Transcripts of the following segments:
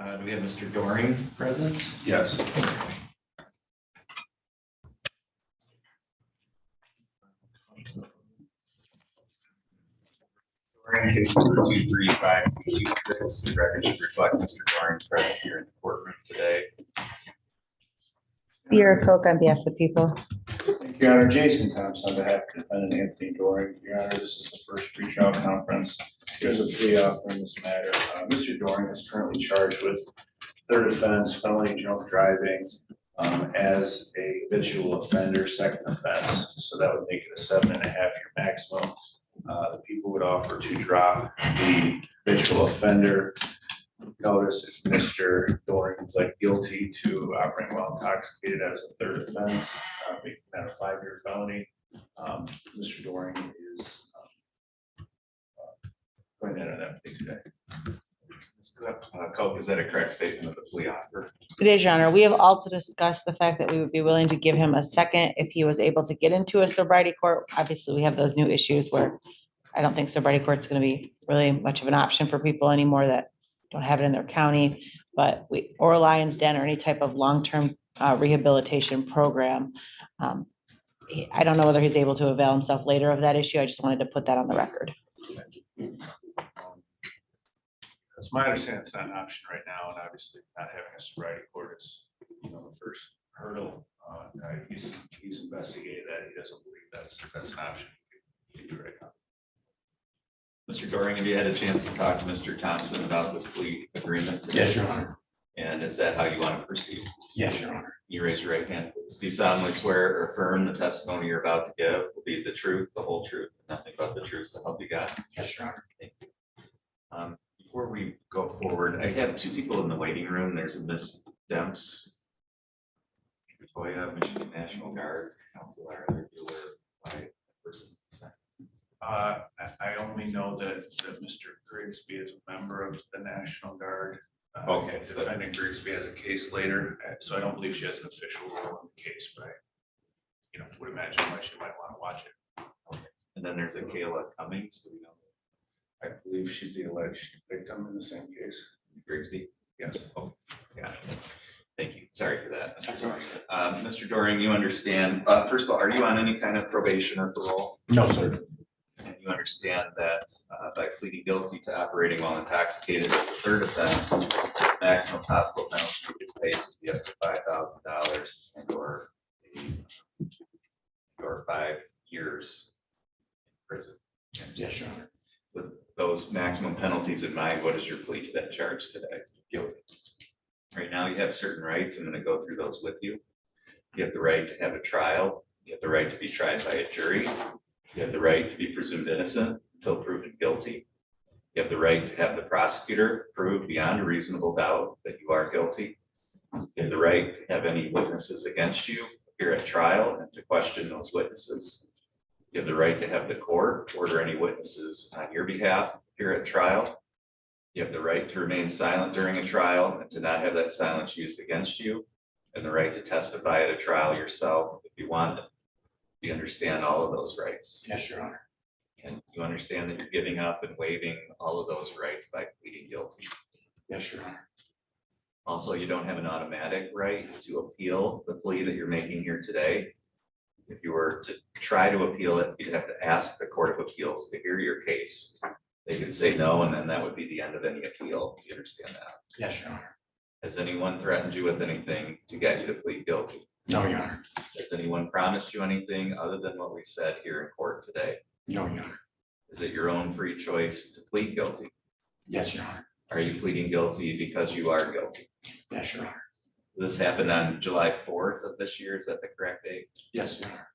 Do we have Mr. Doring present? Yes. Doring, case number 235226. The record should reflect Mr. Doring's presence here in the courtroom today. Sierra Coke on behalf of the people. Thank you, Your Honor. Jason Thompson on behalf of defendant Anthony Doring. Your Honor, this is the first pretrial conference. There's a plea offer in this matter. Mr. Doring is currently charged with third offense, felony drunk driving, as a habitual offender, second offense. So that would make it a 7.5-year maximum. The people would offer to drop the habitual offender notice if Mr. Doring pled guilty to operating while intoxicated as a third offense, making that a 5-year felony. Mr. Doring is going to enter that plea today. Coke, is that a correct statement of the plea offer? It is, Your Honor. We have also discussed the fact that we would be willing to give him a second if he was able to get into a sobriety court. Obviously, we have those new issues where I don't think sobriety court's going to be really much of an option for people anymore that don't have it in their county. But or Lion's Den or any type of long-term rehabilitation program. I don't know whether he's able to avail himself later of that issue. I just wanted to put that on the record. It's my understanding it's not an option right now, and obviously not having a sobriety court is, the first hurdle. He's investigated that. He doesn't believe that's an option he can do right now. Mr. Doring, have you had a chance to talk to Mr. Thompson about this plea agreement today? Yes, Your Honor. And is that how you want to proceed? Yes, Your Honor. You raise your right hand, please. Do you solemnly swear or affirm the testimony you're about to give will be the truth, the whole truth, and nothing but the truth, so help you God? Yes, Your Honor. Thank you. Before we go forward, I have two people in the waiting room. There's a Miss Demps, Toya, Michigan National Guard, Council, are there dealer by person? I only know that Mr. Griggsby is a member of the National Guard. Okay, so Defendant Griggsby has a case later, so I don't believe she has an official role in the case, but I would imagine why she might want to watch it. okay. And then there's a Kayla Cummings. Do we know I believe she's the alleged victim in the same case. Griggsby? Yes. Oh, got it. Thank you. Sorry for that, Mr. That's Doring. Mr. Doring, you understand, first of all, are you on any kind of probation or parole? No, sir. And you understand that by pleading guilty to operating while intoxicated as a third offense, maximum possible penalty you could face would be up to $5,000 or 5 years in prison. Yes, Your Honor. With those maximum penalties in mind, what is your plea to that charge today? Guilty. Right now, you have certain rights. I'm going to go through those with you. You have the right to have a trial. You have the right to be tried by a jury. You have the right to be presumed innocent until proven guilty. You have the right to have the prosecutor prove beyond a reasonable doubt that you are guilty. You have the right to have any witnesses against you appear at trial and to question those witnesses. You have the right to have the court order any witnesses on your behalf appear at trial. You have the right to remain silent during a trial and to not have that silence used against you, and the right to testify at a trial yourself if you want it. Do you understand all of those rights? Yes, Your Honor. And you understand that you're giving up and waiving all of those rights by pleading guilty. Yes, Your Honor. Also, you don't have an automatic right to appeal the plea that you're making here today. If you were to try to appeal it, you'd have to ask the Court of Appeals to hear your case. They could say no, and then that would be the end of any appeal. Do you understand that? Yes, Your Honor. Has anyone threatened you with anything to get you to plead guilty? No, Your Honor. Has anyone promised you anything other than what we said here in court today? No, Your Honor. Is it your own free choice to plead guilty? Yes, Your Honor. Are you pleading guilty because you are guilty? Yes, Your Honor. This happened on July 4th of this year. Is that the correct date? Yes, Your Honor.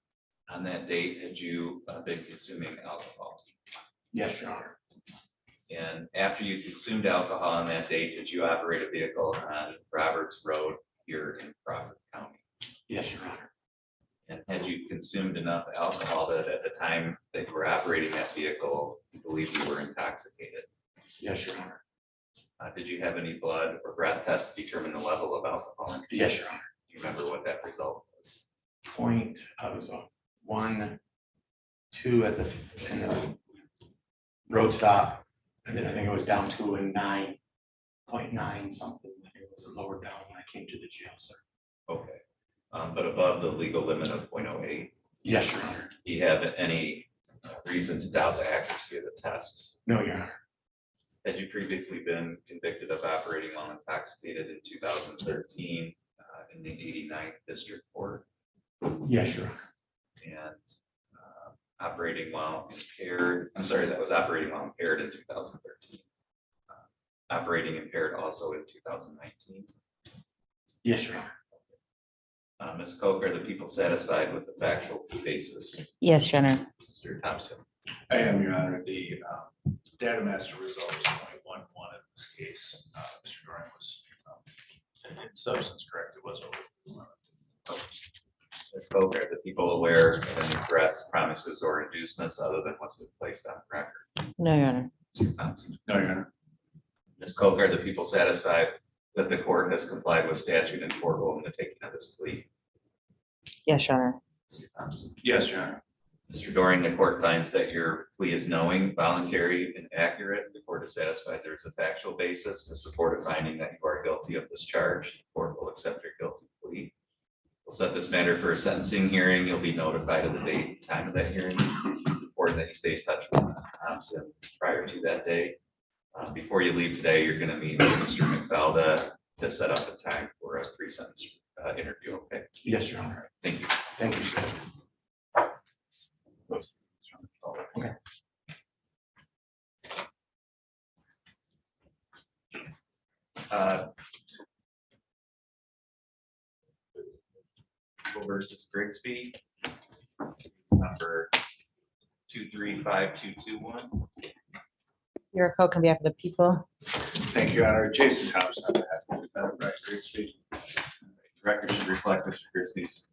On that date, had you been consuming alcohol? Yes, Your Honor. And after you consumed alcohol on that date, did you operate a vehicle on Roberts Road here in Crawford County? Yes, Your Honor. And had you consumed enough alcohol that at the time that you were operating that vehicle, you believe you were intoxicated? Yes, Your Honor. Did you have any blood or breath tests to determine the level of alcohol in your Yes, system? Your Honor. Do you remember what that result was? I was 1, 2 in the road stop, and then I think it was down 2 and 9 .9 something. It was lower down when I came to the jail, sir. Okay. But above the legal limit of 0.08. Yes, Your Honor. Do you have any reason to doubt the accuracy of the tests? No, Your Honor. Had you previously been convicted of operating while intoxicated in 2013 in the 89th District Court? Yes, Your Honor. And operating while impaired, I'm sorry, that was operating while impaired in 2013. Operating impaired also in 2019. Yes, Your Honor. Ms. Koch, are the people satisfied with the factual basis? Yes, Your Honor. Mr. Thompson? I am, Your Honor. The data master result was only 1-1 in this case. Mr. Doring was in substance correct. It was over. Ms. Koch, are the people aware of any threats, promises, or inducements other than what's been placed on record? No, Your Honor. Mr. Thompson? No, Your Honor. Ms. Koch, are the people satisfied that the court has complied with statute and court rule in the taking of this plea? Yes, Your Honor. Mr. Thompson? Yes, Your Honor. Mr. Doring, the court finds that your plea is knowing, voluntary, and accurate. The court is satisfied there is a factual basis to support a finding that you are guilty of this charge. The court will accept your guilty plea. We'll set this matter for a sentencing hearing. You'll be notified of the date and time of that hearing. It's important that you stay in touch with Mr. Thompson prior to that day. Before you leave today, you're going to meet with Mr. McFalda to set up a time for a pre-sentence interview. Okay. Yes, Your Honor. Thank you. Thank you, sir. Okay. Versus Griggsby. Number 235221. Your Koch on behalf of the people. Thank you, Your Honor. Jason Thompson on behalf of the defendant, Brett Griggsby. The record should reflect Mr. Griggsby's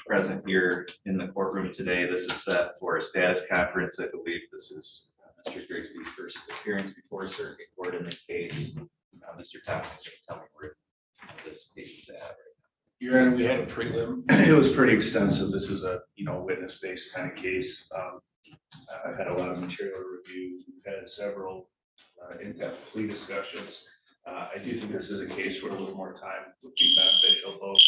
present here in the courtroom today. This is set for a status conference. I believe this is Mr. Grigsby's first appearance before circuit court in this case. Mr. Thompson, can you tell me where this case is at right Your Honor, we had a prelim. It was pretty extensive. This is a, witness-based kind of case. I've had a lot of material reviews. We've had several in-depth plea discussions. I do think this is a case where a little more time would be beneficial, both.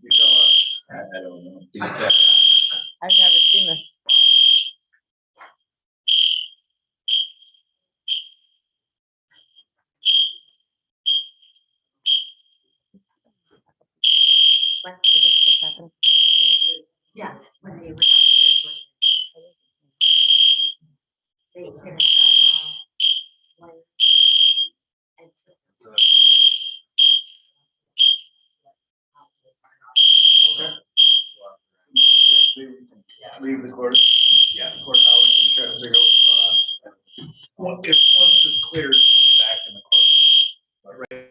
You tell us. I don't know. I've never seen this. When did this just happen? Yeah, when they were downstairs. They hit it. When. And so- Leave the court. Yeah. Courthouse and try to figure out what's going on. Once this is cleared, we'll be back in the court. But right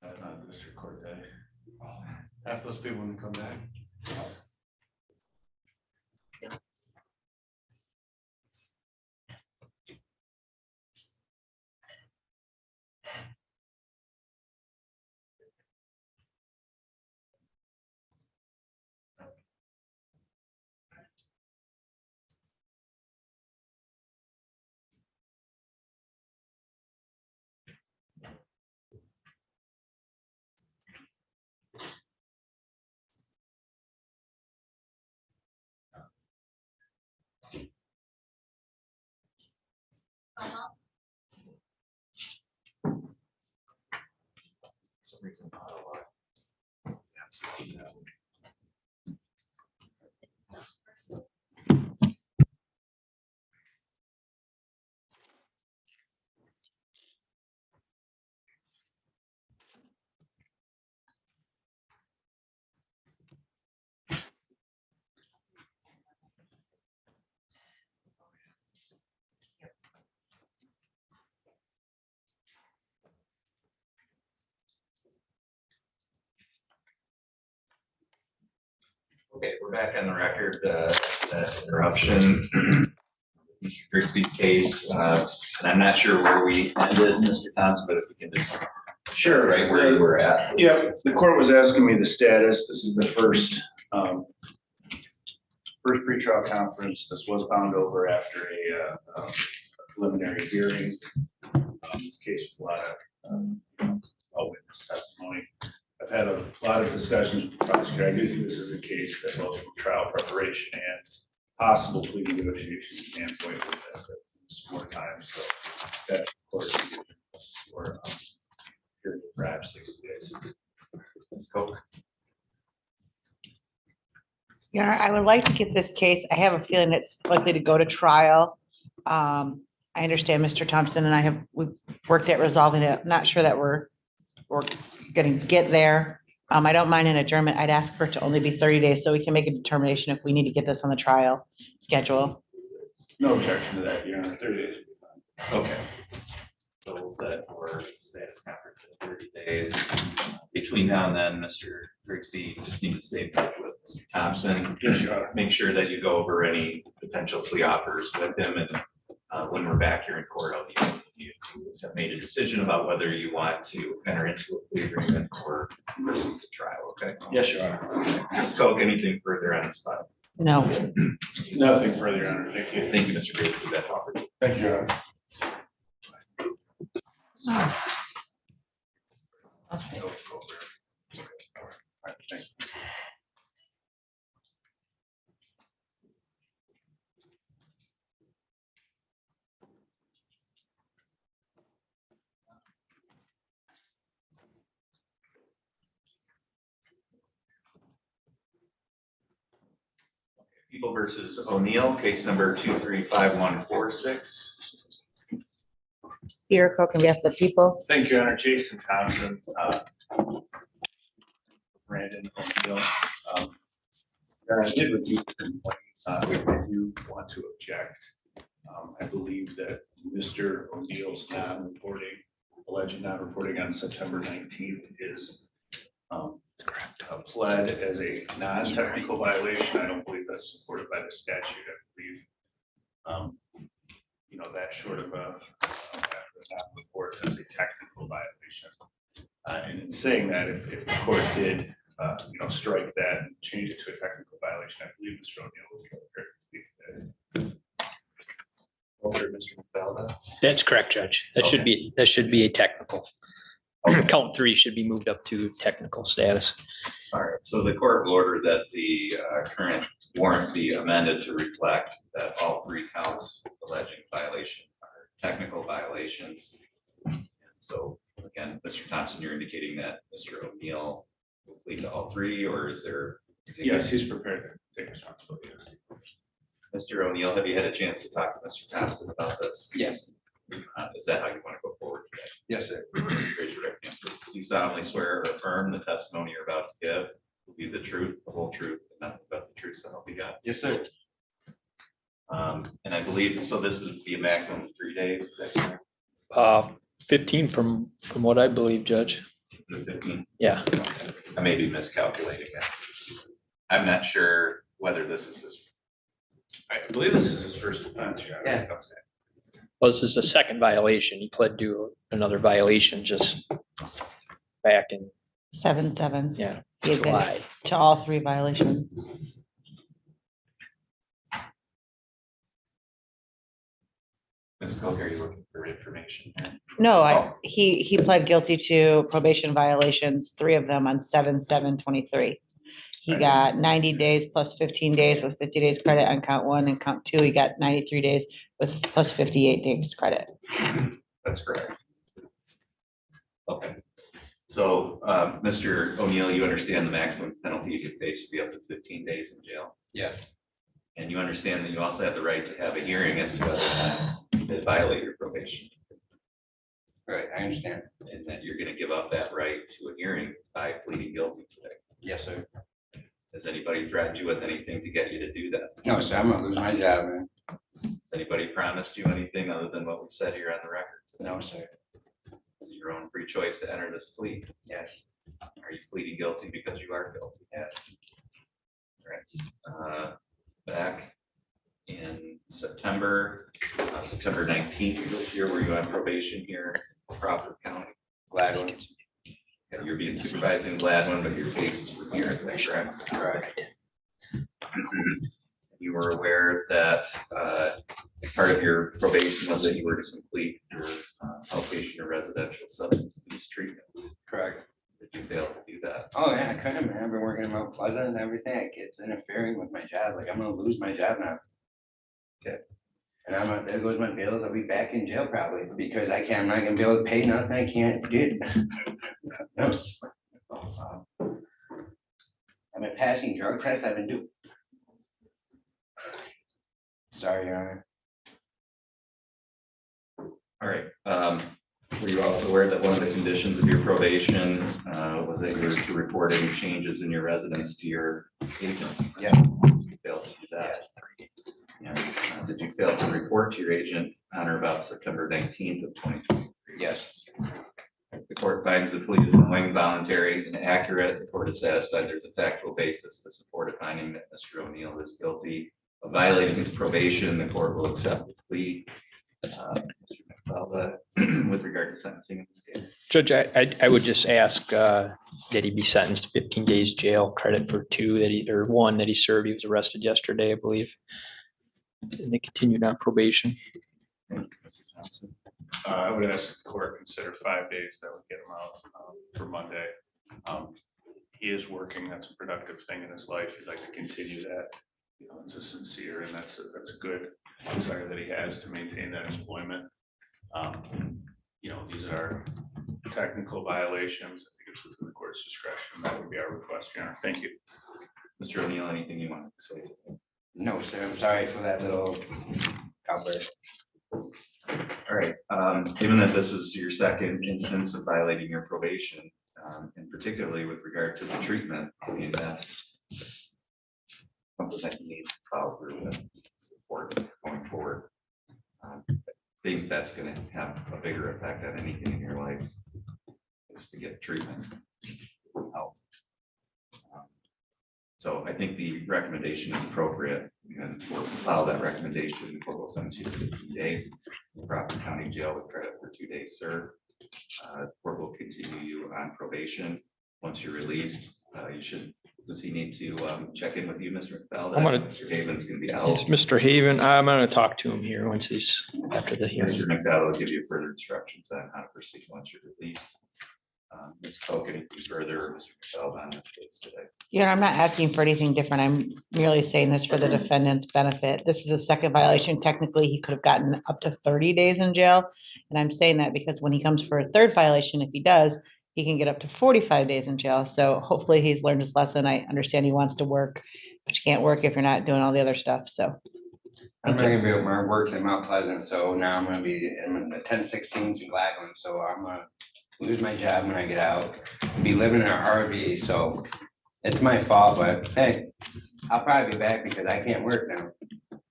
Not district court day. Half those people wouldn't come back. For some reason, not a lot. Absolutely no. Okay, we're back on the record, that interruption. Mr. Griggsby's case, and I'm not sure where we ended, Mr. Thompson, but if we can just. Sure. Right where you were at. Yeah, the court was asking me the status. This is the first pretrial conference. This was bound over after a preliminary hearing. This case was a lot of witness testimony. I've had a lot of discussions with the prosecutor. I do think this is a case that both from trial preparation and possible plea negotiation standpoint would have some more time. So that's of course for perhaps 60 days. Let's go. Yeah, I would like to get this case. I have a feeling it's likely to go to trial. I understand Mr. Thompson and we've worked at resolving it. I'm not sure that we're gonna get there. I don't mind an adjournment. I'd ask for it to only be 30 days so we can make a determination if we need to get this on the trial schedule. No objection to that, Your Honor. 30 days. Okay. So we'll set it for status conference in 30 days. Between now and then, Mr. Griggsby, you just need to stay in touch with Mr. Thompson. Yes, Your Honor. Make sure that you go over any potential plea offers with him, and when we're back here in court, I'll be asking you to have made a decision about whether you want to enter into a plea agreement or proceed to trial, okay? Yes, Your Honor. Ms. Koch, anything further on this file? No. Nothing further, Your Honor. Thank you. Thank you, Mr. Griggsby, that's all for you. Thank you, Your Honor. People versus O'Neill, case number 235146. Sierra Coke on behalf of the people. Thank you, Your Honor. Jason Thompson, Brandon O'Neill. Your Honor, I did review the complaint. I do want to object. I believe that Mr. O'Neill's alleged non-reporting on September 19th is pled as a non-technical violation. I don't believe that's supported by the statute. I believe, that short of a non-report as a technical violation. And in saying that, if the court did, strike that and change it to a technical violation, I believe Mr. O'Neill would be prepared to speak today. Mr. McDowell. That's correct, Judge. That should be a technical. Count 3 should be moved up to technical status. All right, so the court will order that the current warrant be amended to reflect that all 3 counts alleging violation are technical violations. And so again, Mr. Thompson, you're indicating that Mr. O'Neill will plead to all 3, or is there? Yes, he's prepared to take responsibility. Mr. O'Neill, have you had a chance to talk to Mr. Thompson about this? Yes. Is that how you want to go forward today? Yes, sir. Raise your right hand, please. Do you solemnly swear or affirm the testimony you're about to give will be the truth, the whole truth, and nothing but the truth, so help you God? Yes, sir. And I believe, so this would be a maximum of 3 days, is that correct? 15 from what I believe, Judge. The 15? Yeah. I may be miscalculating that. I'm not sure whether this is his. I believe this is his first offense, Your Honor. Yeah. Well, this is the second violation. He pled to another violation just back in, 7/7. yeah, He admitted July. to all 3 violations. Ms. Cook, are you looking for information here? No, Oh. he pled guilty to probation violations, 3 of them on 7/7/23. He Right. got 90 days plus 15 days with 50 days credit on count 1, and count 2, he got 93 days with plus 58 days credit. That's correct. Okay. So, Mr. O'Neill, you understand the maximum penalty you could face would be up to 15 days in jail? Yes. And you understand that you also have the right to have a hearing as to whether or not you did violate your probation? Right, I understand. And that you're gonna give up that right to a hearing by pleading guilty today? Yes, sir. Has anybody threatened you with anything to get you to do that? No, sir, I'm gonna lose my job, man. Has anybody promised you anything other than what we said here on the record? No, sir. Is it your own free choice to enter this plea? Yes. Are you pleading guilty because you are guilty? Yes. Right. Back in September 19th of this year, were you on probation here in Crawford County? Gladwin. You're being supervised in Gladwin, but your case is for here, is that correct? Correct. You were aware that part of your probation was that you were to complete your outpatient or residential substance abuse treatment. Correct. Did you fail to do that? Oh, yeah, I couldn't, man. I've been working in Mount Pleasant and everything. It's interfering with my job. Like, I'm gonna lose my job now. Okay. And there goes my bills. I'll be back in jail probably because I'm not gonna be able to pay nothing I can't do. No. I've been passing drug tests. I've been doing. Sorry, Your Honor. All right. Were you also aware that one of the conditions of your probation was that you were to report any changes in your residence to your agent? Yeah. You failed to do that. Yeah. Did you fail to report to your agent on or about September 19th of 2023? Yes. The court finds the plea is knowing, voluntary, and accurate. The court is satisfied there's a factual basis to support a finding that Mr. O'Neill is guilty of violating his probation. The court will accept the plea. Mr. McFarland, with regard to sentencing in this case. Judge, I would just ask that he be sentenced to 15 days jail, credit for 2 or 1 that he served. He was arrested yesterday, I believe. And they continued on probation. Thank you, Mr. Thompson. I would ask the court consider 5 days. That would get him out for Monday. He is working. That's a productive thing in his life. He'd like to continue that. You know, it's a sincere and that's a good desire that he has to maintain that employment. You know, these are technical violations. I think it's within the court's discretion. That would be our request, Your Honor. Thank you. Mr. O'Neill, anything you want to say? No, sir. I'm sorry for that little outburst. All right, given that this is your second instance of violating your probation, and particularly with regard to the treatment, I mean, that's something that you need to follow through with support going forward. I think that's gonna have a bigger effect on anything in your life, is to get treatment help. So I think the recommendation is appropriate, and we'll follow that recommendation. The court will sentence you to 15 days in Crawford County Jail with credit for 2 days served. Court will continue you on probation. Once you're released, does he need to check in with you, Mr. McFarland? Mr. Haven's gonna be out. It's Mr. Haven. I'm going to talk to him here once he's after the hearing. Mr. McFarland will give you further instructions on how to proceed once you're released. Ms. Coke, anything further, Mr. McFarland, on this case today? Yeah, I'm not asking for anything different. I'm merely saying this for the defendant's benefit. This is a second violation. Technically, he could have gotten up to 30 days in jail. And I'm saying that because when he comes for a third violation, if he does, he can get up to 45 days in jail. So hopefully he's learned his lesson. I understand he wants to work, but you can't work if you're not doing all the other stuff. So. I'm not gonna be able to work in Mount Pleasant, so now I'm gonna be in the 1016s in Gladwin, so I'm gonna lose my job when I get out, be living in an RV, so it's my fault, but hey, I'll probably be back because I can't work now. And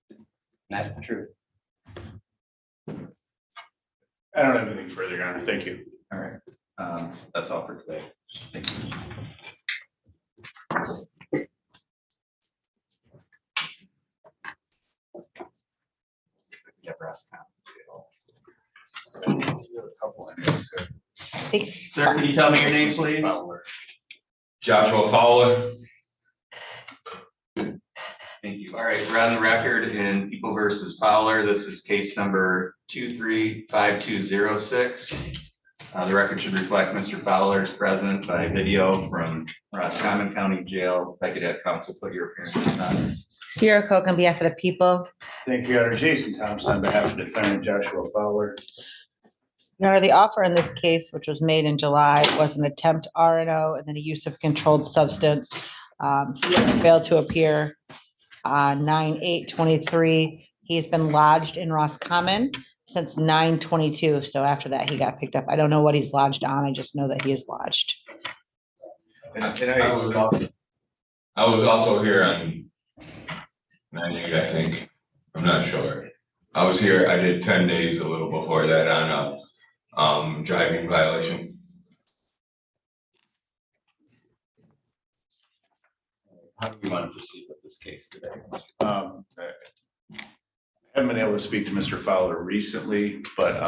that's the truth. I don't have anything further, Your Honor. Thank you. All right. That's all for today. Thank you. Yeah, Ross. Sir, can you tell me your name, please? Joshua Fowler. Thank you. All right, we're on the record in People versus Fowler. This is case number 235206. The record should reflect Mr. Fowler is present by video from Roscommon County Jail. If I could have counsel put your appearances on. Sierra Coke on behalf of the people. Thank you, Your Honor. Jason Thompson on behalf of defendant Joshua Fowler. Now, the offer in this case, which was made in July, was an attempt RNO and then a use of controlled substance. He failed to appear on 9/8/23. He's been lodged in Roscommon since 9/22. So after that, he got picked up. I don't know what he's lodged on. I just know that he is lodged. I was also here on 9/8, I think. I'm not sure. I was here, I did 10 days a little before that on a driving violation. How do we want to proceed with this case today? I haven't been able to speak to Mr. Fowler recently, but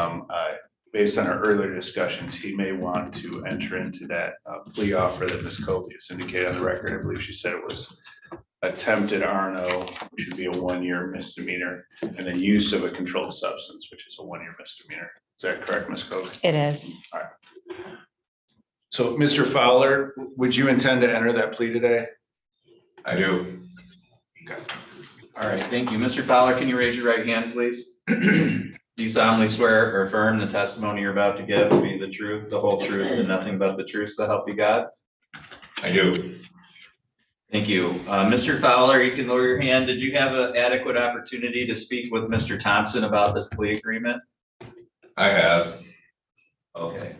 based on our earlier discussions, he may want to enter into that plea offer that Ms. Covey has indicated on the record. I believe she said it was attempted RNO, which would be a 1-year misdemeanor, and then use of a controlled substance, which is a 1-year misdemeanor. Is that correct, Ms. Covey? It is. All right. So, Mr. Fowler, would you intend to enter that plea today? I do. All right, thank you. Mr. Fowler, can you raise your right hand, please? Do you solemnly swear or affirm the testimony you're about to give to be the truth, the whole truth, and nothing but the truth, so help you God? I do. Thank you. Mr. Fowler, you can lower your hand. Did you have an adequate opportunity to speak with Mr. Thompson about this plea agreement? I have. Okay.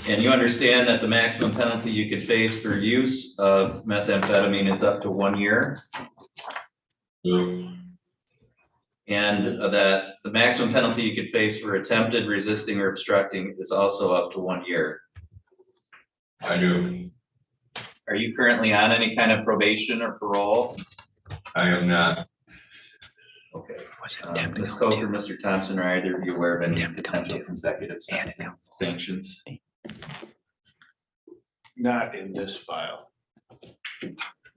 And you understand that the maximum penalty you could face for use of methamphetamine is up to 1 year? Do. And that the maximum penalty you could face for attempted resisting or obstructing is also up to 1 year. I do. Are you currently on any kind of probation or parole? I am not. Okay. Ms. Coker, Mr. Thompson, are either of you aware of any potential consecutive sentencing sanctions? Not in this file.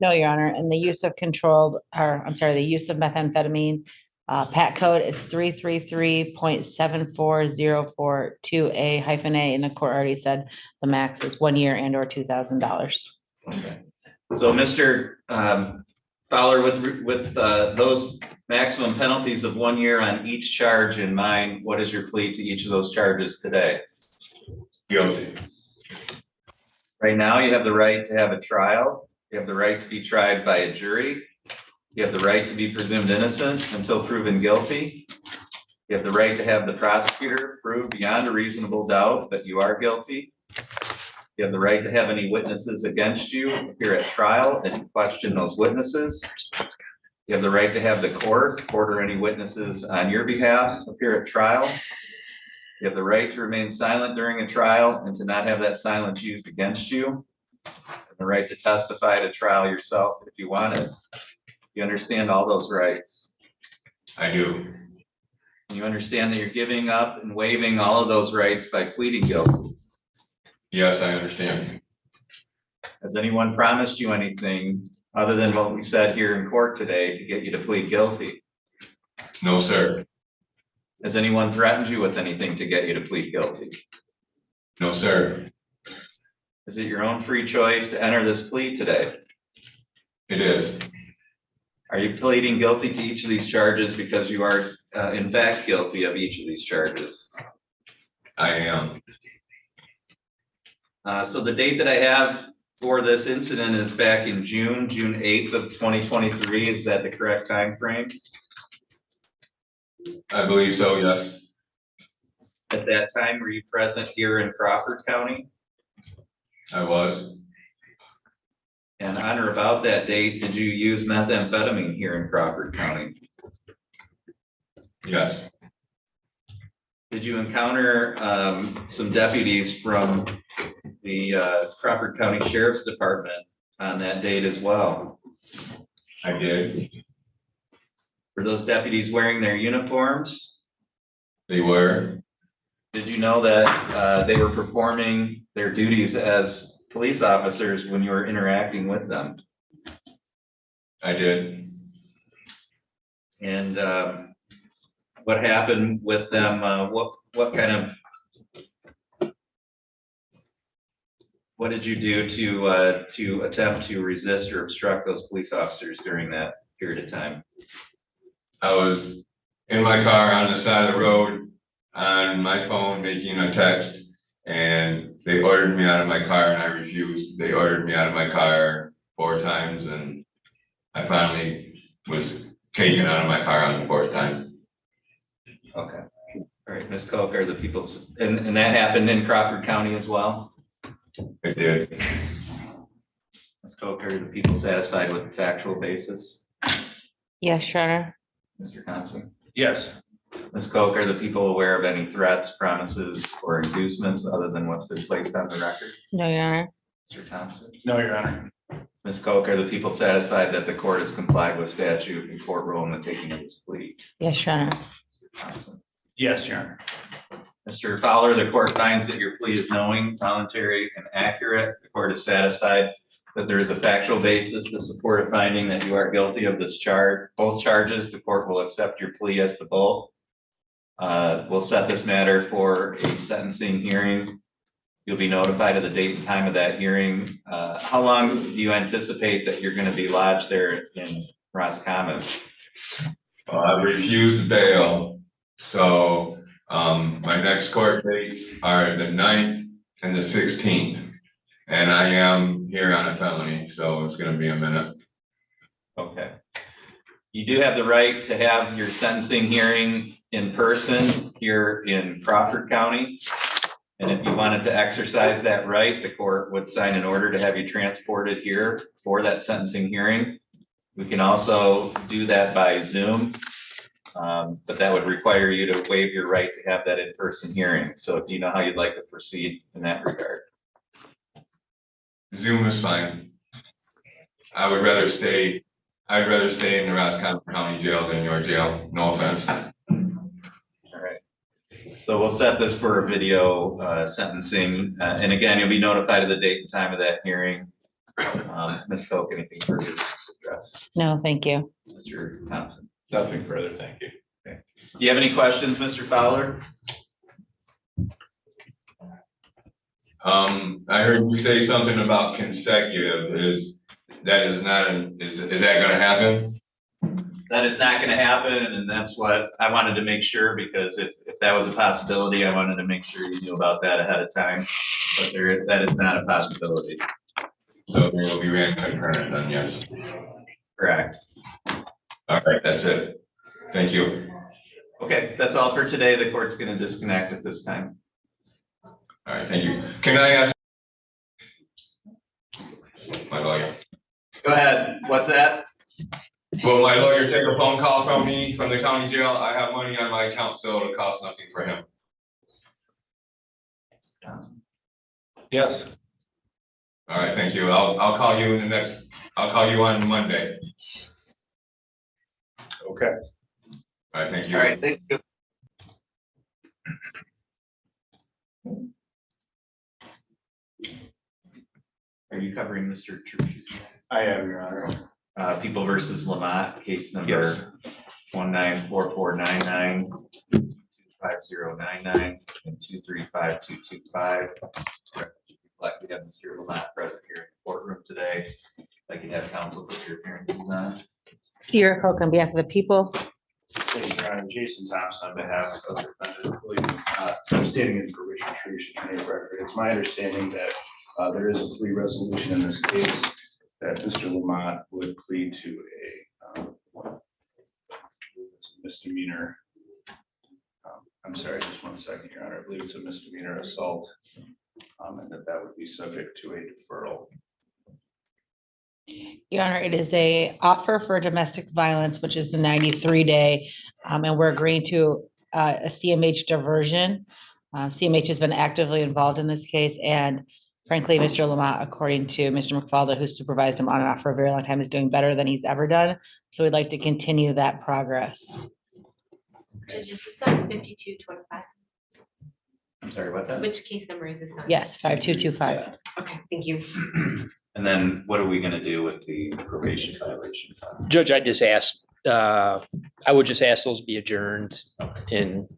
No, Your Honor. And the use of controlled, or I'm sorry, the use of methamphetamine, PAT code is 333.74042A-A, and the court already said the max is 1 year and or $2,000. Okay. So Mr. Fowler, with those maximum penalties of 1 year on each charge in mind, what is your plea to each of those charges today? Guilty. Right now, you have the right to have a trial. You have the right to be tried by a jury. You have the right to be presumed innocent until proven guilty. You have the right to have the prosecutor prove beyond a reasonable doubt that you are guilty. You have the right to have any witnesses against you appear at trial and question those witnesses. You have the right to have the court order any witnesses on your behalf appear at trial. You have the right to remain silent during a trial and to not have that silence used against you. And the right to testify at a trial yourself if you want it. You understand all those rights? I do. You understand that you're giving up and waiving all of those rights by pleading guilty. Yes, I understand. Has anyone promised you anything other than what we said here in court today to get you to plead guilty? No, sir. Has anyone threatened you with anything to get you to plead guilty? No, sir. Is it your own free choice to enter this plea today? It is. Are you pleading guilty to each of these charges because you are in fact guilty of each of these charges? I am. So the date that I have for this incident is back in June 8th of 2023. Is that the correct time frame? I believe so, yes. At that time, were you present here in Crawford County? I was. And on or about that date, did you use methamphetamine here in Crawford County? Yes. Did you encounter some deputies from the Crawford County Sheriff's Department on that date as well. I did. Were those deputies wearing their uniforms? They were. Did you know that they were performing their duties as police officers when you were interacting with them? I did. And what happened with them? What did you do to attempt to resist or obstruct those police officers during that period of time? I was in my car on the side of the road on my phone making a text, and they ordered me out of my car and I refused. They ordered me out of my car 4 times and I finally was taken out of my car on the 4th time. Okay. All right, Ms. Koch, are the people, and that happened in Crawford County as well? It did. Ms. Koch, are the people satisfied with the factual basis? Yes, Your Honor. Mr. Thompson? Yes. Ms. Koch, are the people aware of any threats, promises, or inducements other than what's been placed on the record? No, Your Honor. Mr. Thompson? No, Your Honor. Ms. Koch, are the people satisfied that the court has complied with statute and court rule in the taking of its plea? Yes, Your Honor. Mr. Thompson? Yes, Your Honor. Mr. Fowler, the court finds that your plea is knowing, voluntary, and accurate. The court is satisfied that there is a factual basis to support a finding that you are guilty of this charge, both charges. The court will accept your plea as to both. We'll set this matter for a sentencing hearing. You'll be notified of the date and time of that hearing. How long do you anticipate that you're going to be lodged there in Roscommon? Well, I refused bail, so my next court dates are the 9th and the 16th. And I am here on a felony, so it's gonna be a minute. Okay. You do have the right to have your sentencing hearing in person here in Crawford County. And if you wanted to exercise that right, the court would sign an order to have you transported here for that sentencing hearing. We can also do that by Zoom, but that would require you to waive your right to have that in-person hearing. So do you know how you'd like to proceed in that regard? Zoom is fine. I'd rather stay in the Roscommon County Jail than your jail, no offense. All right. So we'll set this for a video sentencing. And again, you'll be notified of the date and time of that hearing. Ms. Koch, anything further to address? No, thank you. Mr. Thompson? Nothing further, thank you. Okay. Do you have any questions, Mr. Fowler? I heard you say something about consecutive. Is that gonna happen? That is not gonna happen, and that's what I wanted to make sure, because if that was a possibility, I wanted to make sure you knew about that ahead of time. But that is not a possibility. So they will be ran concurrent then, yes. Correct. All right, that's it. Thank you. Okay, that's all for today. The court's gonna disconnect at this time. All right, thank you. Can I ask my lawyer? Go ahead. What's that? Will my lawyer take a phone call from me from the county jail? I have money on my account, so it'll cost nothing for him. Yes. All right, thank you. I'll call you I'll call you on Monday. Okay. All right, thank you. All right, thank you. Are you covering Mr. Church's? I am, Your Honor. People versus Lamont, case Yes. number 194499, 25099, and 235225. Like we have Mr. Lamont present here in the courtroom today. I can have counsel put your appearances on. Sierra Coke on behalf of the people. Thank you, Your Honor. Jason Thompson on behalf of the defendant. I'm stating in for Richard Trees Attorney of Record. It's my understanding that there is a plea resolution in this case that Mr. Lamont would plead to a misdemeanor. I'm sorry, just 1 second, Your Honor. I believe it's a misdemeanor assault, and that would be subject to a deferral. Your Honor, it is a offer for domestic violence, which is the 93-day, and we're agreeing to a CMH diversion. CMH has been actively involved in this case, and frankly, Mr. Lamont, according to Mr. McFalda, who supervised him on and off for a very long time, is doing better than he's ever done. So we'd like to continue that progress. Judge, is this on 5225? I'm sorry, what's that? Which case number is this on? Yes, 5225. Okay, thank you. And then what are we gonna do with the probation violations? Judge, I just asked, I would just ask those be adjourned and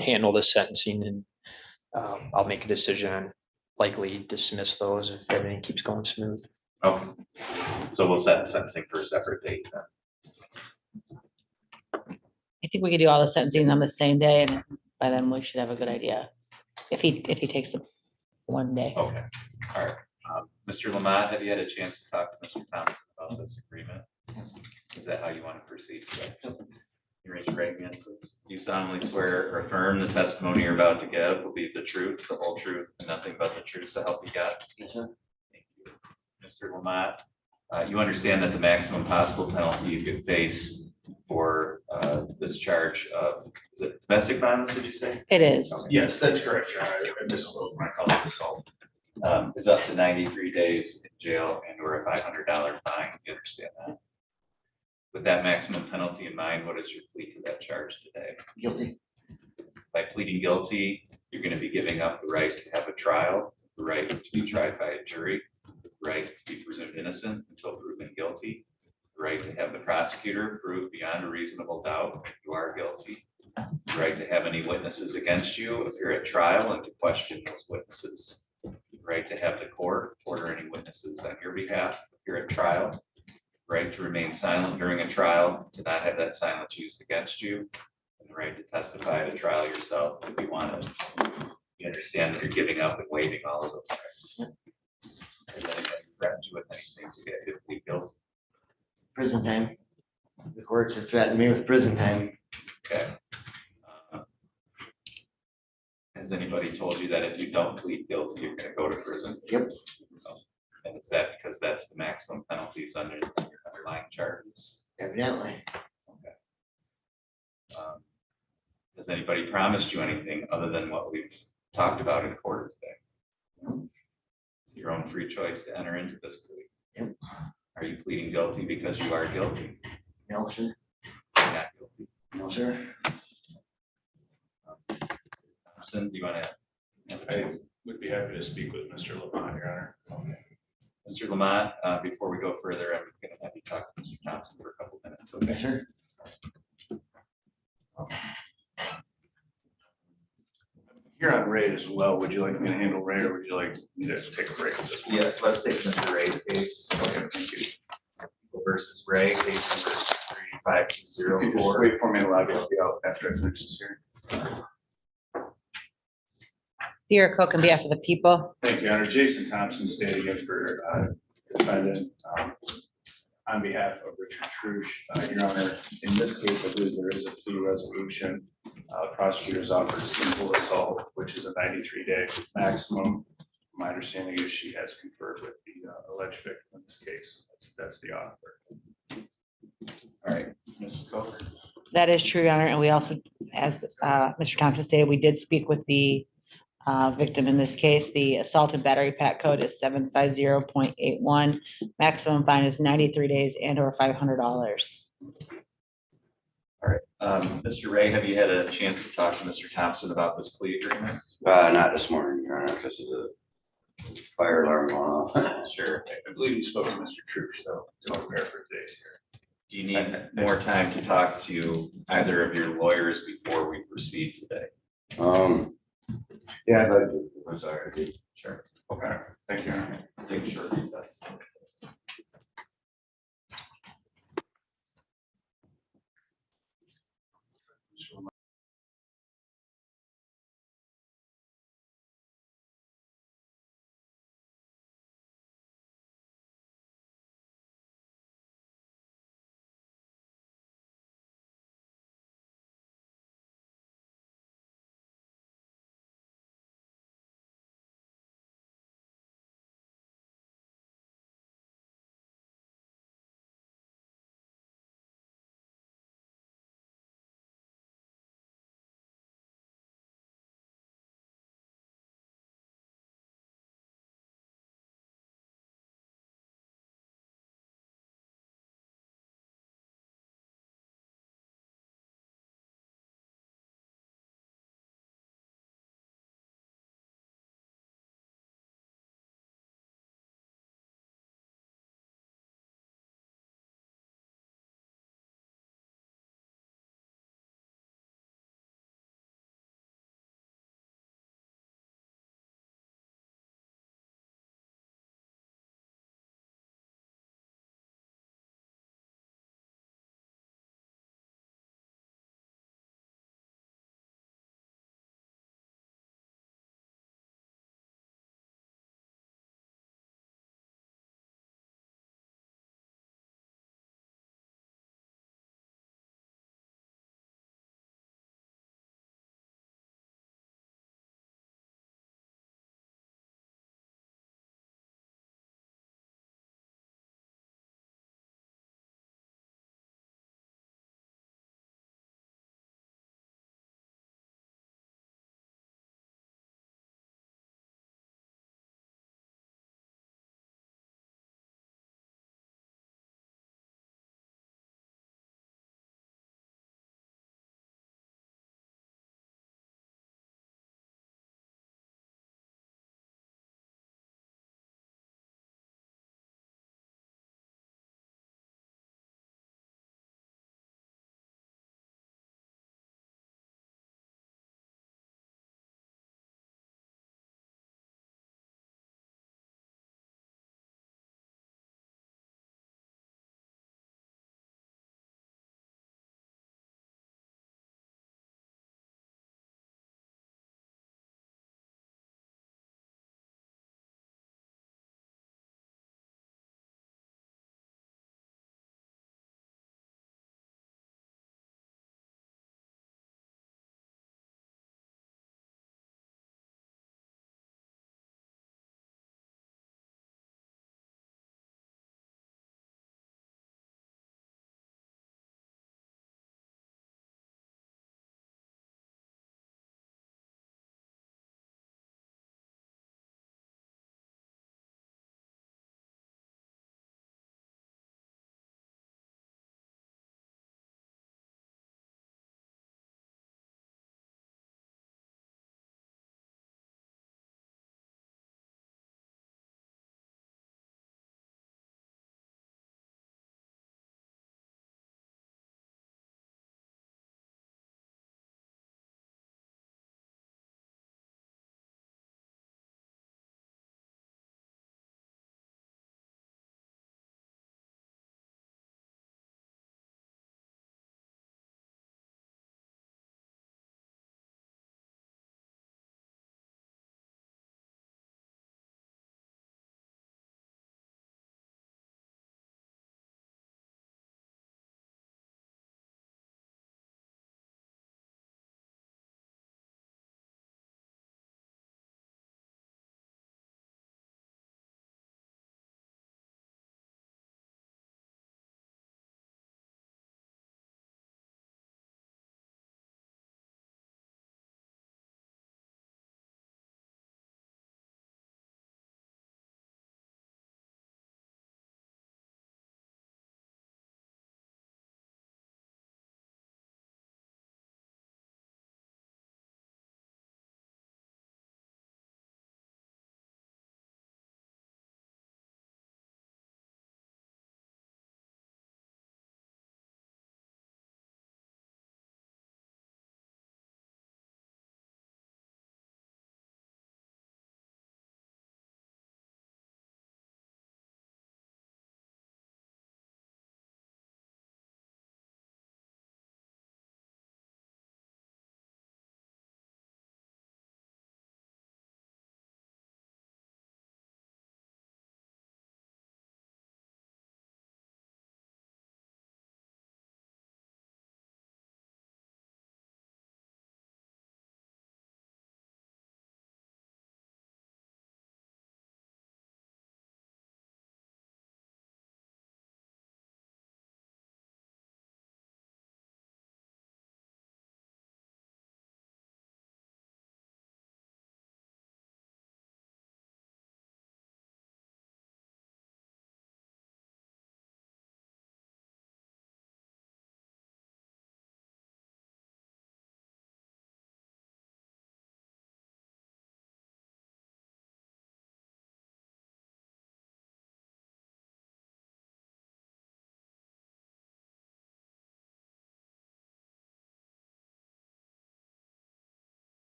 handle the sentencing, and I'll make a decision on likely dismiss those if everything keeps going smooth. Okay, so we'll set the sentencing for a separate date then. I think we could do all the sentencing on the same day, and by then we should have a good idea. If he takes the one day. Okay, all right. Mr. Lamont, have you had a chance to talk to Mr. Thompson about this agreement? Is that how you want to proceed today? You raise your right hand, please. Do you solemnly swear or affirm the testimony you're about to give will be the truth, the whole truth, and nothing but the truth so help you God? Yes, sir. Thank you. Mr. Lamont, you understand that the maximum possible penalty you could face for this charge of, is it domestic violence, did you say? It is. Yes, that's correct, Your Honor. I misspoke when I called it assault. Is up to 93 days in jail and or a $500 fine. You understand that? With that maximum penalty in mind, what is your plea to that charge today? Guilty. By pleading guilty, you're going to be giving up the right to have a trial, the right to be tried by a jury, the right to be presumed innocent until proven guilty, the right to have the prosecutor prove beyond a reasonable doubt that you are guilty, the right to have any witnesses against you if you're at trial and to question those witnesses, the right to have the court order any witnesses on your behalf if you're at trial, right to remain silent during a trial, to not have that silence used against you, and the right to testify at a trial yourself if you want to. You understand that you're giving up and waiving all of those rights. Has anybody threatened you with anything to get you to plead guilty? Prison time. The courts have threatened me with prison time. Okay. Has anybody told you that if you don't plead guilty, you're gonna go to prison? Yep. And is that because that's the maximum penalties under your underlying charges? Evidently. Okay. Has anybody promised you anything other than what we've talked about in court today? It's your own free choice to enter into this plea. Yep. Are you pleading guilty because you are guilty? No, sir. You're not guilty. No, sir. Thompson, do you want to? I would be happy to speak with Mr. Lamont, Your Honor. Mr. Lamont, before we go further, I'm going to have you talk to Mr. Thompson for a couple minutes, okay? Yes, sir. You're on Ray as well. Would you like me to handle Ray or would you like me to take a break at this point? Yeah, let's take Mr. Ray's case. Okay, thank you. Versus Ray, case number You can just 35204. wait for me in the lobby. I'll be out after I finish this here. Sierra Coke can be after the people. Thank you, Your Honor. Jason Thompson stayed again for defendant on behalf of Richard Trush. Your Honor, in this case, I believe there is a plea resolution. Prosecutors offered simple assault, which is a 93-day maximum. My understanding is she has conferred with the alleged victim in this case. That's the offer. All right, Mrs. Coker. That is true, Your Honor. And we also, as Mr. Thompson stated, we did speak with the victim in this case. The assault and battery pack code is 750.81. Maximum fine is 93 days and or $500. All right, Mr. Ray, have you had a chance to talk to Mr. Thompson about this plea agreement? Not this morning, Your Honor, because of the fire alarm going off. Sure. I believe you spoke to Mr. Trush, though, to prepare for today's here. Do you need more time to talk to either of your lawyers before we proceed today? Yeah, I'd like to, I'm sorry. Sure. Okay, thank you, Your Honor. Take a short recess.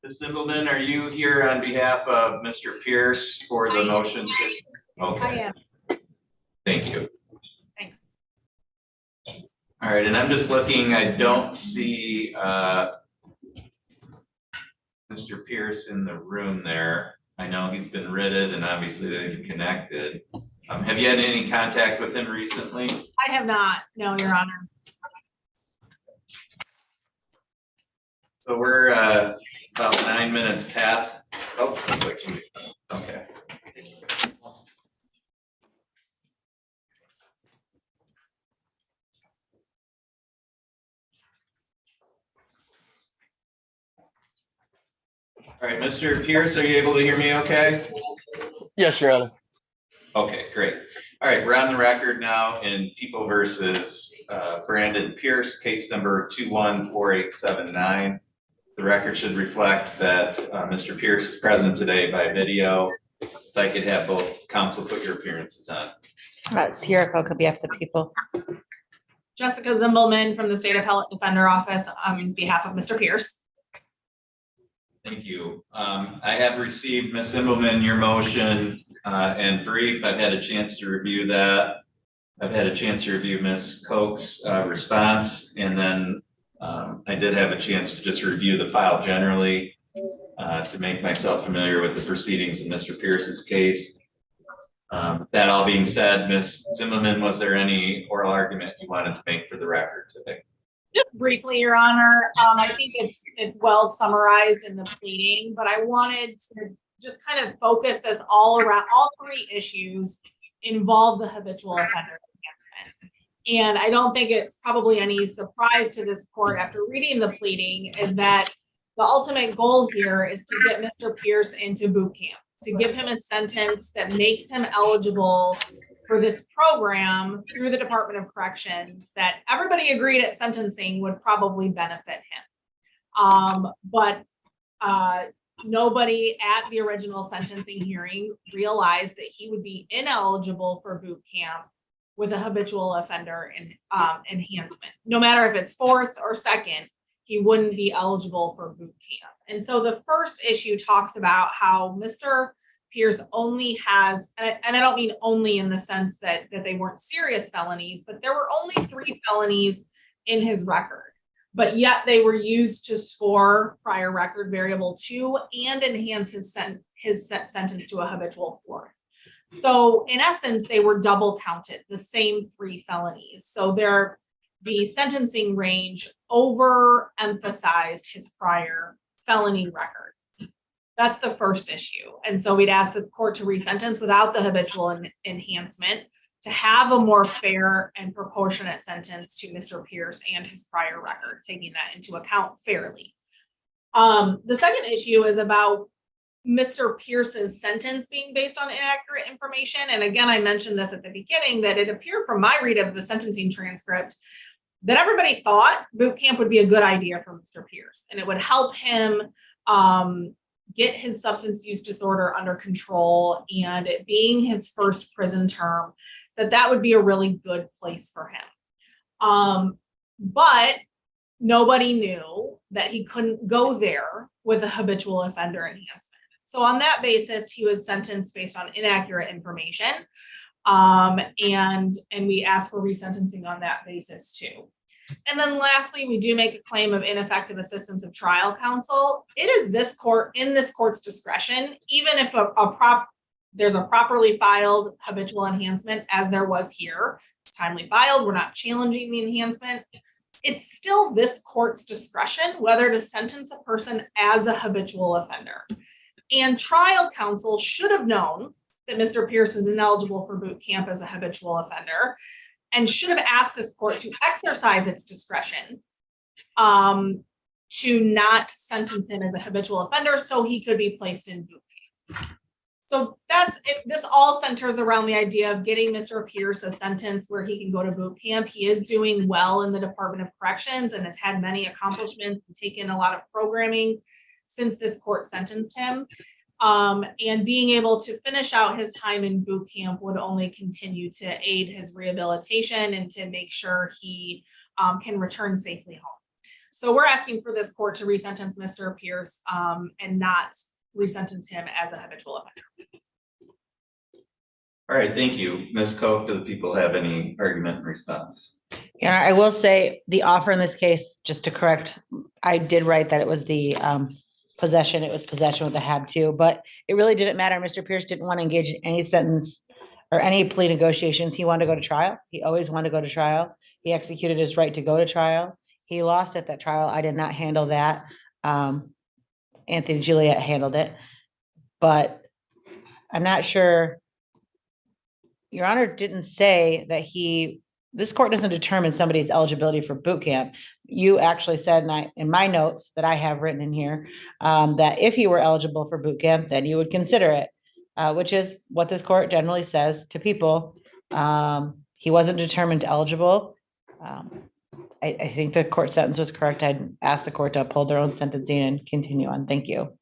Ms. Zimbelman, are you here on behalf of Mr. Pierce for the motion? I Okay, am, thank you. thanks. All right, and I'm just looking, I don't see Mr. Pierce in the room there. I know he's been written and obviously they've connected. Have you had any contact with him recently? I have not, no, Your Honor. So we're about 9 minutes past. Oh, looks like somebody's, okay. All right, Mr. Pierce, are you able to hear me okay? Yes, Your Honor. Okay, great. All right, we're on the record now in People versus Brandon Pierce, case number 214879. The record should reflect that Mr. Pierce is present today by video. If I could have both counsel put your appearances on. Sierra could be up to people. Jessica Zimbelman from the State Appellate Defender Office on behalf of Mr. Pierce. Thank you. I have received, Ms. Zimbelman, your motion and brief. I've had a chance to review that. I've had a chance to review Ms. Koch's response, and then I did have a chance to just review the file generally to make myself familiar with the proceedings in Mr. Pierce's case. That all being said, Ms. Zimmerman, was there any oral argument you wanted to make for the record today? Just briefly, Your Honor, I think it's well summarized in the pleading, but I wanted to just kind of focus this all around. All three issues involve the habitual offender enhancement. And I don't think it's probably any surprise to this court after reading the pleading is that the ultimate goal here is to get Mr. Pierce into boot camp, to give him a sentence that makes him eligible for this program through the Department of Corrections that everybody agreed at sentencing would probably benefit him. But nobody at the original sentencing hearing realized that he would be ineligible for boot camp with a habitual offender enhancement. No matter if it's fourth or second, he wouldn't be eligible for boot camp. And so the first issue talks about how Mr. Pierce only has, and I don't mean only in the sense that they weren't serious felonies, but there were only 3 felonies in his record, but yet they were used to score prior record variable 2 and enhance his sentence to a habitual fourth. So in essence, they were double counted, the same 3 felonies. So the sentencing range overemphasized his prior felony record. That's the first issue. And so we'd ask this court to resentence without the habitual enhancement to have a more fair and proportionate sentence to Mr. Pierce and his prior record, taking that into account fairly. The second issue is about Mr. Pierce's sentence being based on inaccurate information. And again, I mentioned this at the beginning, that it appeared from my read of the sentencing transcript that everybody thought boot camp would be a good idea for Mr. Pierce, and it would help him get his substance use disorder under control, and it being his first prison term, that would be a really good place for him. But nobody knew that he couldn't go there with a habitual offender enhancement. So on that basis, he was sentenced based on inaccurate information. And we asked for resentencing on that basis too. And then lastly, we do make a claim of ineffective assistance of trial counsel. It is this court's discretion, even if there's a properly filed habitual enhancement, as there was here. It's timely filed, we're not challenging the enhancement. It's still this court's discretion whether to sentence a person as a habitual offender. And trial counsel should have known that Mr. Pierce was ineligible for boot camp as a habitual offender, and should have asked this court to exercise its discretion to not sentence him as a habitual offender so he could be placed in boot camp. So that's it. This all centers around the idea of getting Mr. Pierce a sentence where he can go to boot camp. He is doing well in the Department of Corrections and has had many accomplishments and taken a lot of programming since this court sentenced him. And being able to finish out his time in boot camp would only continue to aid his rehabilitation and to make sure he can return safely home. So we're asking for this court to resentence Mr. Pierce and not resentence him as a habitual offender. All right, thank you. Ms. Koch, do the people have any argument in response? Yeah, I will say the offer in this case, just to correct, I did write that it was the possession. It was possession with a hab too, but it really didn't matter. Mr. Pierce didn't want to engage in any sentence or any plea negotiations. He wanted to go to trial. He always wanted to go to trial. He executed his right to go to trial. He lost at that trial. I did not handle that. Anthony Juliet handled it, but I'm not sure. Your Honor didn't say that this court doesn't determine somebody's eligibility for boot camp. You actually said, in my notes that I have written in here, that if he were eligible for boot camp, then you would consider it, which is what this court generally says to people. He wasn't determined eligible. I think the court sentence was correct. I'd ask the court to uphold their own sentencing and continue on. Thank you.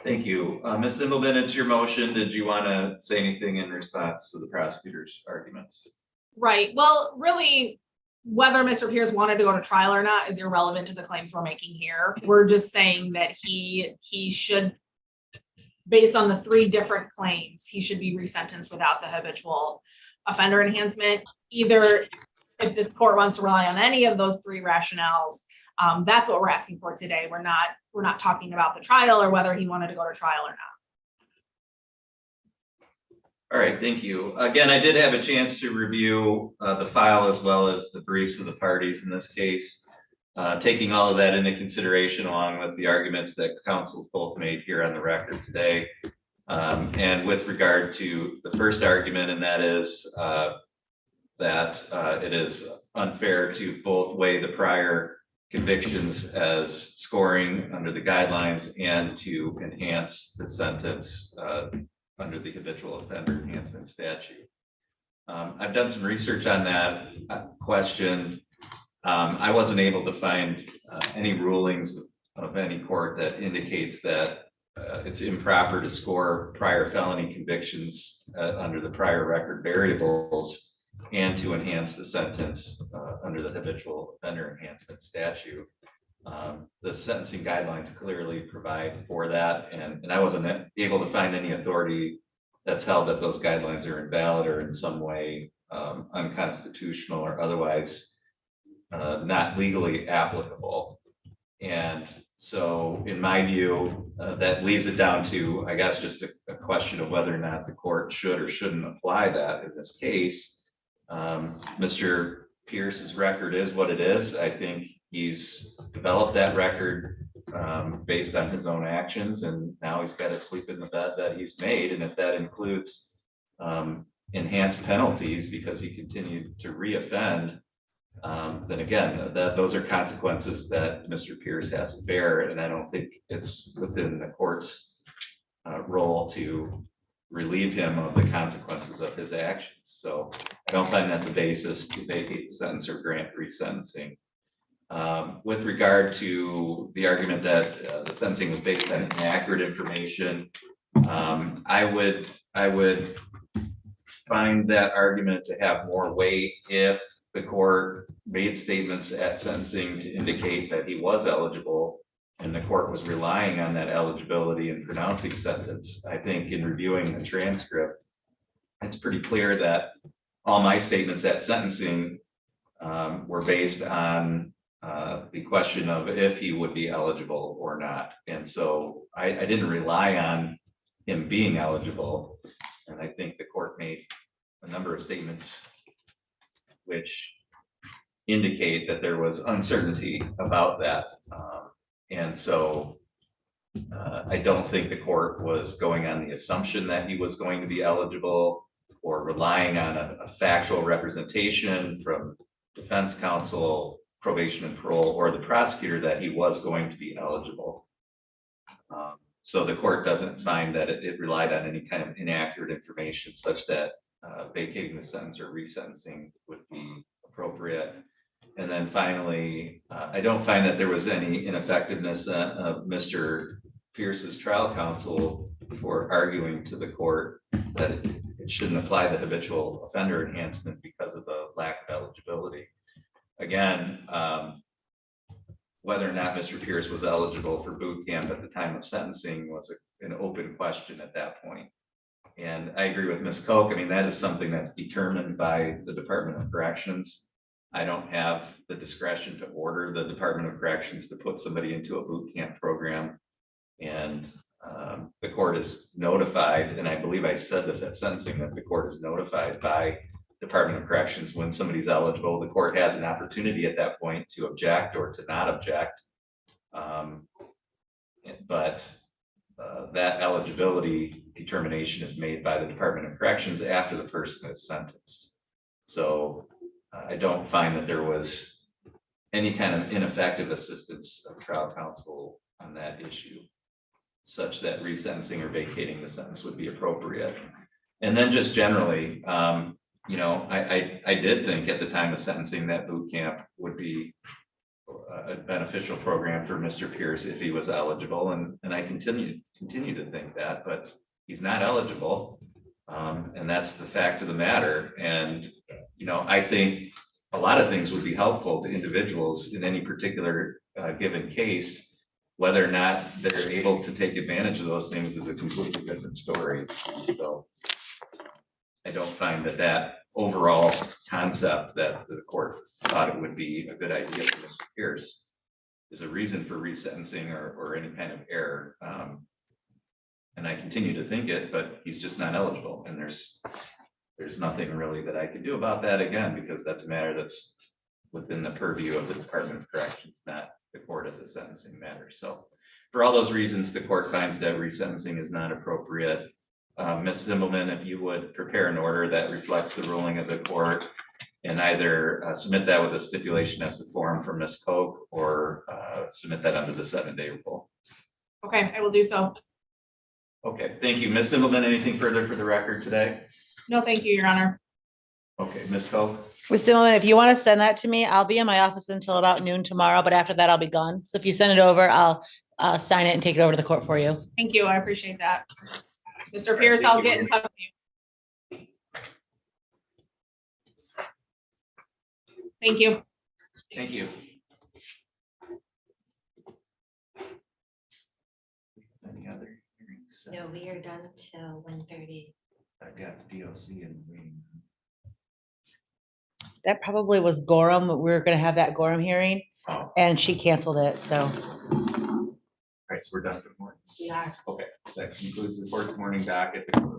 Thank you. Ms. Immelman, it's your motion. Did you want to say anything in response to the prosecutor's arguments? Right. Well, really, whether Mr. Pierce wanted to go to trial or not is irrelevant to the claims we're making here. We're just saying that he should, based on the 3 different claims, he should be resentenced without the habitual offender enhancement. Either if this court wants to rely on any of those 3 rationales, that's what we're asking for today. We're not talking about the trial or whether he wanted to go to trial or not. All right, thank you. Again, I did have a chance to review the file as well as the briefs of the parties in this case. Taking all of that into consideration along with the arguments that counsels both made here on the record today. And with regard to the first argument, and that is that it is unfair to both weigh the prior convictions as scoring under the guidelines and to enhance the sentence under the habitual offender enhancement statute. I've done some research on that question. I wasn't able to find any rulings of any court that indicates that it's improper to score prior felony convictions under the prior record variables and to enhance the sentence under the habitual offender enhancement statute. The sentencing guidelines clearly provide for that, and I wasn't able to find any authority that's held that those guidelines are invalid or in some way unconstitutional or otherwise not legally applicable. And so in my view, that leaves it down to, I guess, just a question of whether or not the court should or shouldn't apply that in this case. Mr. Pierce's record is what it is. I think he's developed that record based on his own actions, and now he's got to sleep in the bed that he's made. And if that includes enhanced penalties because he continued to reoffend, then again, those are consequences that Mr. Pierce has to bear, and I don't think it's within the court's role to relieve him of the consequences of his actions. So I don't find that's a basis to vacate the sentence or grant resentencing. With regard to the argument that the sentencing was based on inaccurate information, I would find that argument to have more weight if the court made statements at sentencing to indicate that he was eligible and the court was relying on that eligibility in pronouncing sentence. I think in reviewing the transcript, it's pretty clear that all my statements at sentencing were based on the question of if he would be eligible or not. And so I didn't rely on him being eligible. And I think the court made a number of statements which indicate that there was uncertainty about that. And so I don't think the court was going on the assumption that he was going to be eligible or relying on a factual representation from defense counsel, probation and parole, or the prosecutor that he was going to be eligible. So the court doesn't find that it relied on any kind of inaccurate information such that vacating the sentence or resentencing would be appropriate. And then finally, I don't find that there was any ineffectiveness of Mr. Pierce's trial counsel for arguing to the court that it shouldn't apply the habitual offender enhancement because of the lack of eligibility. Again, whether or not Mr. Pierce was eligible for boot camp at the time of sentencing was an open question at that point. And I agree with Ms. Koch. I mean, that is something that's determined by the Department of Corrections. I don't have the discretion to order the Department of Corrections to put somebody into a boot camp program. And the court is notified, and I believe I said this at sentencing, that the court is notified by Department of Corrections when somebody's eligible. The court has an opportunity at that point to object or to not object. But that eligibility determination is made by the Department of Corrections after the person is sentenced. So I don't find that there was any kind of ineffective assistance of trial counsel on that issue, such that resentencing or vacating the sentence would be appropriate. And then just generally, you know, I did think at the time of sentencing that boot camp would be a beneficial program for Mr. Pierce if he was eligible, and I continue to think that, but he's not eligible, and that's the fact of the matter. And you know, I think a lot of things would be helpful to individuals in any particular given case. Whether or not they're able to take advantage of those things is a completely different story. So I don't find that overall concept that the court thought it would be a good idea for Mr. Pierce is a reason for resentencing or any kind of error. And I continue to think it, but he's just not eligible. And there's nothing really that I can do about that, again, because that's a matter that's within the purview of the Department of Corrections, not the court as a sentencing matter. So for all those reasons, the court finds that resentencing is not appropriate. Ms. Zimmelman, if you would prepare an order that reflects the ruling of the court and either submit that with a stipulation as to form from Ms. Koch or submit that under the 7-day rule. Okay, I will do so. Okay, thank you. Ms. Zimmelman, anything further for the record today? No, thank you, Your Honor. Okay, Ms. Koch? With Zimmerman, if you want to send that to me, I'll be in my office until about noon tomorrow, but after that I'll be gone. So if you send it over, I'll sign it and take it over to the court for you. Thank you. I appreciate that. Mr. Pierce, I'll get in touch with you. Thank you. Thank you. Any other hearings? No, we are done till 1:30. I got DOC and Wayne. That probably was Gorham. We were gonna have that Gorham hearing Oh, and she canceled it, so. all right, so we're done for the morning. We are. Okay, that concludes the court's morning docket.